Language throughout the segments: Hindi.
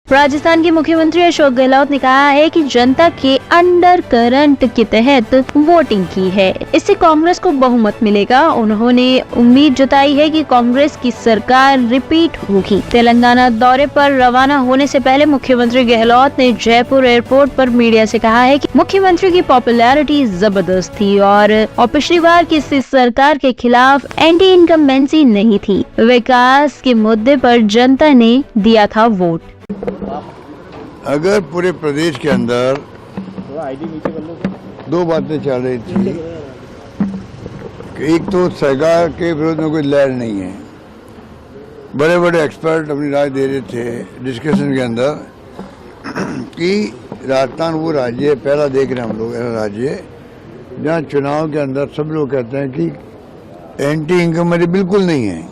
राजस्थान के मुख्यमंत्री अशोक गहलोत ने कहा है कि जनता के अंडर करंट के तहत वोटिंग की है, इससे कांग्रेस को बहुमत मिलेगा। उन्होंने उम्मीद जताई है कि कांग्रेस की सरकार रिपीट होगी। तेलंगाना दौरे पर रवाना होने से पहले मुख्यमंत्री गहलोत ने जयपुर एयरपोर्ट पर मीडिया से कहा है कि मुख्यमंत्री की पॉपुलैरिटी जबरदस्त थी और पिछली बार की सरकार के खिलाफ एंटी इनकम्बेंसी नहीं थी। विकास के मुद्दे पर जनता ने दिया था वोट। अगर पूरे प्रदेश के अंदर दो बातें चल रही थी, एक तो सरकार के विरोध में कोई लहर नहीं है, बड़े बड़े एक्सपर्ट अपनी राय दे रहे थे डिस्कशन के अंदर कि राजस्थान वो राज्य है, पहला देख रहे हैं हम लोग ऐसा राज्य है जहाँ चुनाव के अंदर सब लोग कहते हैं कि एंटी इनकम्बेंसी बिल्कुल नहीं है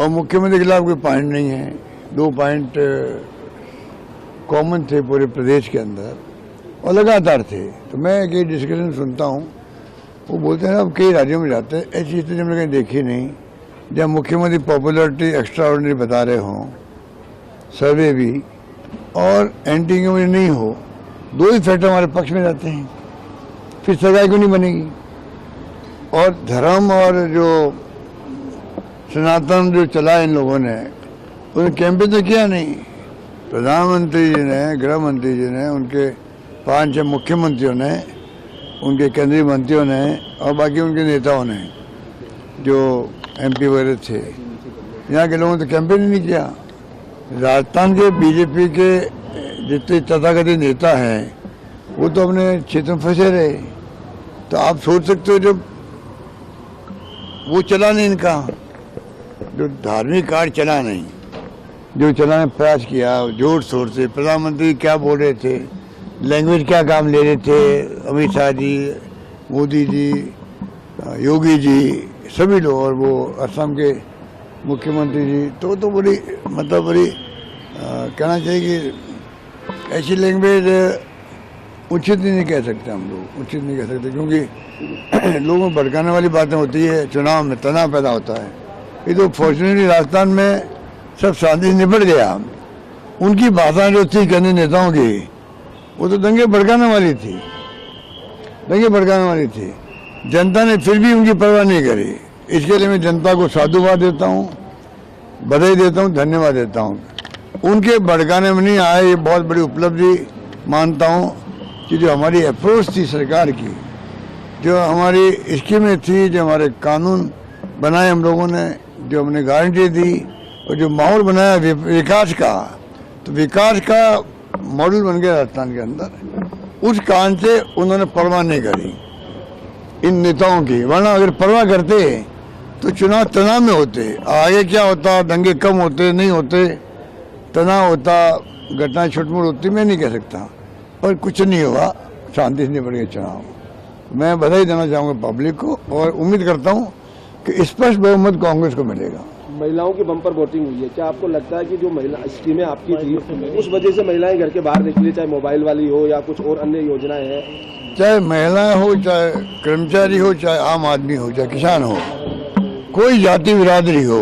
और मुख्यमंत्री के खिलाफ कोई पॉइंट नहीं है। 2 पॉइंट कॉमन थे पूरे प्रदेश के अंदर और लगातार थे। तो मैं कई डिस्कशन सुनता हूँ, वो बोलते हैं अब कई राज्यों में जाते हैं, ऐसी चीज़ें हमने कहीं देखी नहीं जब मुख्यमंत्री पॉपुलरिटी एक्स्ट्रा ऑर्डिनरी बता रहे हों, सर्वे भी और एंटी इनकम्बेंसी नहीं हो, 2 ही फैक्टर हमारे पक्ष में जाते हैं, फिर सरकार क्यों नहीं बनेगी। और धर्म और जो सनातन जो चला इन लोगों ने, उन्होंने कैंपेन तो किया नहीं। प्रधानमंत्री जी ने, गृह मंत्री जी ने, उनके 5-6 मुख्यमंत्रियों ने, उनके केंद्रीय मंत्रियों ने और बाकी उनके नेताओं ने जो एमपी वगैरह थे, यहाँ के लोगों ने तो कैंपेन ही नहीं किया। राजस्थान के बीजेपी के जितने तथाकथित नेता हैं वो तो अपने क्षेत्र में फंसे रहे। तो आप सोच सकते हो जब वो चला नहीं, इनका जो धार्मिक कार्य चला नहीं, जो चलाने प्रयास किया जोर शोर से, प्रधानमंत्री क्या बोल रहे थे, लैंग्वेज क्या काम ले रहे थे, अमित शाह जी, मोदी जी, योगी जी, सभी लोग, और वो असम के मुख्यमंत्री जी, तो बड़ी मतलब बड़ी कहना चाहिए कि ऐसी लैंग्वेज उचित नहीं कह सकते हम लोग, उचित नहीं कह सकते, क्योंकि लोगों को भड़काने वाली बातें होती है, चुनाव में तनाव पैदा होता है। ये तो फॉर्चुनेटली राजस्थान में सब शांति निपट गया। उनकी भाषा जो थी कहने नेताओं की, वो तो दंगे भड़काने वाली थी, दंगे भड़काने वाली थी। जनता ने फिर भी उनकी परवाह नहीं करी। इसके लिए मैं जनता को साधुवाद देता हूँ, बधाई देता हूँ, धन्यवाद देता हूँ। उनके भड़काने में नहीं आए, ये बहुत बड़ी उपलब्धि मानता हूँ कि जो हमारी अप्रोच थी सरकार की, जो हमारी स्कीमें थी, जो हमारे कानून बनाए हम लोगों ने, जो हमने गारंटी दी और जो माहौल बनाया विकास का, तो विकास का मॉडल बन गया राजस्थान के अंदर। उस कारण से उन्होंने परवाह नहीं करी इन नेताओं की, वरना अगर परवाह करते तो चुनाव तनाव में होते, आगे क्या होता, दंगे कम होते नहीं होते, तनाव होता, घटनाएं छुटमुट होती, मैं नहीं कह सकता, पर कुछ नहीं हुआ, शांति से निपट गया चुनाव। मैं बधाई देना चाहूँगा पब्लिक को और उम्मीद करता हूँ कि स्पष्ट बहुमत कांग्रेस को मिलेगा। महिलाओं की बम्पर वोटिंग हुई है, क्या आपको लगता है कि जो महिला स्कीमें आपकी थी उस वजह से महिलाएं घर के बाहर निकली, चाहे मोबाइल वाली हो या कुछ और अन्य योजनाएं हैं? चाहे महिलाएं हो, चाहे कर्मचारी हो, चाहे आम आदमी हो, चाहे किसान हो, कोई जाति बिरादरी हो,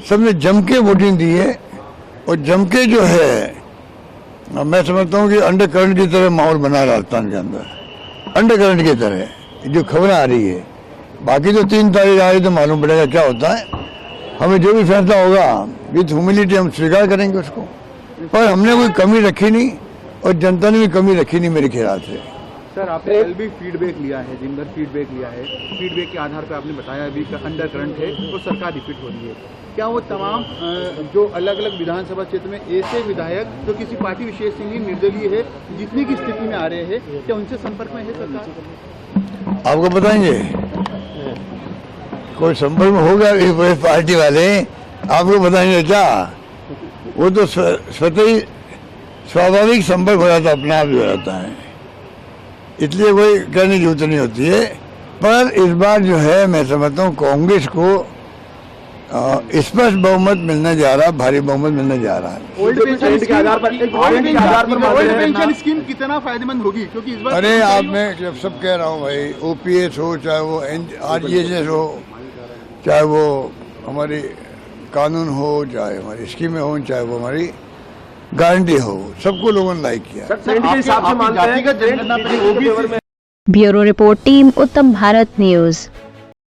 सबने जम के वोटिंग दी है। और जम के जो है, मैं समझता हूँ कि अंडर करंट की तरह माहौल बना राजस्थान के अंदर, अंडर करंट की तरह जो खबरें आ रही है। बाकी तो 3 तारीख आ रही तो मालूम पड़ेगा क्या होता है। हमें जो भी फैसला होगा विद ह्यूमिलिटी हम स्वीकार करेंगे उसको, पर हमने कोई कमी रखी नहीं और जनता ने भी कमी रखी नहीं मेरे ख्याल से। सर, आपने कल भी फीडबैक लिया है, दिन भर फीडबैक लिया है, फीडबैक के आधार पर आपने बताया अभी अंडर करंट है तो सरकार रिपीट हो रही है। क्या वो तमाम जो अलग अलग विधानसभा क्षेत्र में ऐसे विधायक जो किसी पार्टी विशेष से नहीं, निर्दलीय है, जीतने की स्थिति में आ रहे हैं, क्या उनसे संपर्क में है सरकार? आपको बताएंगे, कोई संपर्क में होगा ये पार्टी वाले, आपको बताएंगे क्या? वो तो स्वतः ही स्वाभाविक संपर्क हो जाता, अपना आप ही हो जाता है, इसलिए कोई कहने की जरूरत नहीं होती है। पर इस बार जो है मैं समझता हूँ कांग्रेस को स्पष्ट बहुमत मिलने जा रहा, भारी बहुमत मिलने जा रहा है। ओल्ड पेंशन स्कीम कितना फायदेमंद होगी, क्योंकि इस बार अरे आप, मैं जब सब कह रहा हूँ भाई, ओपीएस हो, चाहे वो आरजीएसएस हो, चाहे वो हमारी कानून हो, चाहे हमारी स्कीमें हो, चाहे वो हमारी गारंटी हो, सबको लोगों ने लाइक किया। सर ट्रेंड के हिसाब से मानते हैं जातिगत जनगणना ट्रेंड के फेवर में ब्यूरो रिपोर्ट टीम उत्तम भारत न्यूज।